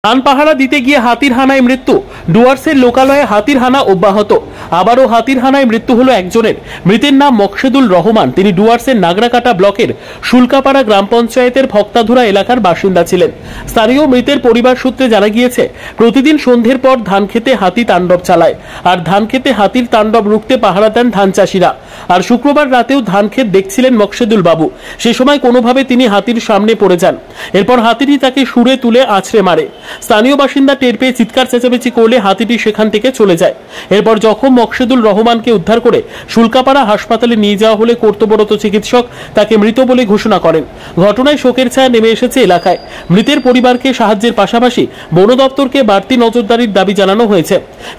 ধান পাহারা দিতে গিয়ে হাতির হানায় মৃত্যু। ডুয়ার্সের লোকালয়ে হাতির হানা অব্যাহত। আবারও হাতির হানায় মৃত্যু হলো একজনের। মৃতের নাম মকসেদুল রহমান। তিনি ডুয়ার্সের নাগরাকাটা ব্লকের শুল্কাপাড়া গ্রাম পঞ্চায়েতের ভক্তাধুরা এলাকার বাসিন্দা ছিলেন। স্থানীয় মৃতের পরিবার সূত্রে জানা গিয়েছে, প্রতিদিন সন্ধ্যের পর ধান খেতে হাতি তাণ্ডব চালায়। আর ধান খেতে হাতির তাণ্ডব রুখতে পাহারা দেন ধান চাষিরা। আর শুক্রবার রাতেও ধান ক্ষেত দেখছিলেন মকসেদুল বাবু। সে সময় কোনোভাবে তিনি হাতির সামনে পড়ে যান। এরপর হাতিটি তাকে শুঁড়ে তুলে আছড়ে মারে। স্থানীয় বাসিন্দা টের পেয়ে চিৎকার চেঁচামেচি করলে হাতিটি সেখান থেকে চলে যায়। এরপর জখম মকসেদুল রহমানকে উদ্ধার করে শুল্কাপাড়া হাসপাতালে নিয়ে যাওয়া হলে কর্তব্যরত চিকিৎসক তাকে মৃত বলে ঘোষণা করেন। ঘটনায় শোকের ছায়া নেমে এসেছে এলাকায়। মৃতের পরিবারকে সাহায্যের পাশাপাশি বন দপ্তরকে বাড়তি নজরদারির দাবি জানানো হয়েছে।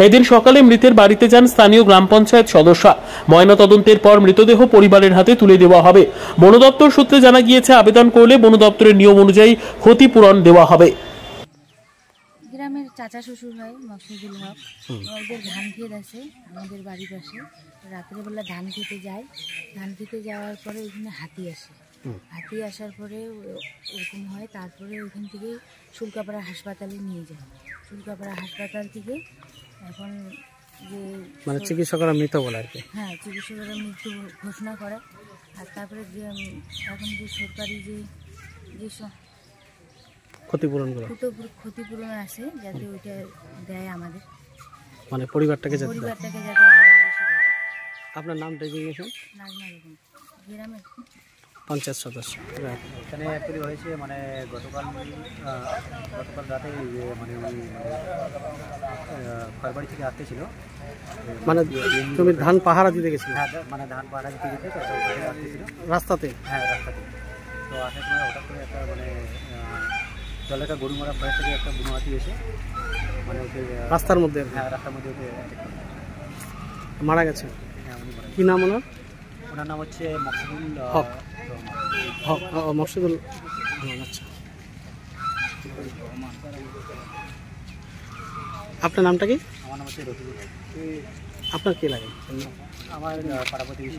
এদিন সকালে মৃতের বাড়িতে যান স্থানীয় গ্রাম পঞ্চায়েত সদস্য। ময়নাতদন্তের পর মৃতদেহ পরিবারের হাতে তুলে দেওয়া হবে। বন দপ্তর সূত্রে জানা গিয়েছে, আবেদন করলে বন দপ্তরের নিয়ম অনুযায়ী ক্ষতিপূরণ দেওয়া হবে। গ্রামের চাচা শ্বশুর হয় মকসুদুল হক। ওদের ধান ক্ষেত আছে আমাদের বাড়ির পাশে। রাত্রেবেলা ধান খেতে যায়। ধান খেতে যাওয়ার পরে ওইখানে হাতি আসে। হাতি আসার পরে ওরকম হয়। তারপরে ওইখান থেকে শুল্কাপাড়া হাসপাতালে নিয়ে যায়। শুল্কাপাড়া হাসপাতাল থেকে এখন যে মানে চিকিৎসকরা মৃত বলে আর কি। হ্যাঁ, চিকিৎসকরা মৃত্যু ঘোষণা করে। আর তারপরে যে এখন যে সরকারি যে ক্ষতিপূরণ আছে, যাতে ওইটা দেয় আমাদের, মানে পরিবারটাকে যাতে ভালোবেসে দেয়। আপনার নাম ডেজিগনেশন? নাজমা বেগম, গ্রামের পঞ্চায়েত সদস্য। এখানে অ্যাকচুয়ালি হয়েছে মানে গতকাল রাতে মানে উনি খড়বাড়ি থেকে আসতেছিল। মানে তুমি ধান পাহারা দিতে গেছিলে? হ্যাঁ, মানে ধান পাহারা দিতে গেছে আসতেছিল রাস্তাতে। হ্যাঁ, রাস্তাতে। তো আসার সময় হঠাৎ করে একটা মানে জলে একটা গরু মারা ভয় থেকে একটা বুনো হাতি এসে মানে ওকে রাস্তার মধ্যে। হ্যাঁ, রাস্তার মধ্যে ওকে মারা গেছে। হ্যাঁ, উনি মারা। কি নাম ওনার? ওনার নাম হচ্ছে মকসুদুল হক। মকসুদুল। আচ্ছা, আপনার নামটা কি? আমার নাম হচ্ছে রফিকুল। আপনার কি লাগে? আমার পাড়া প্রতিবেশী।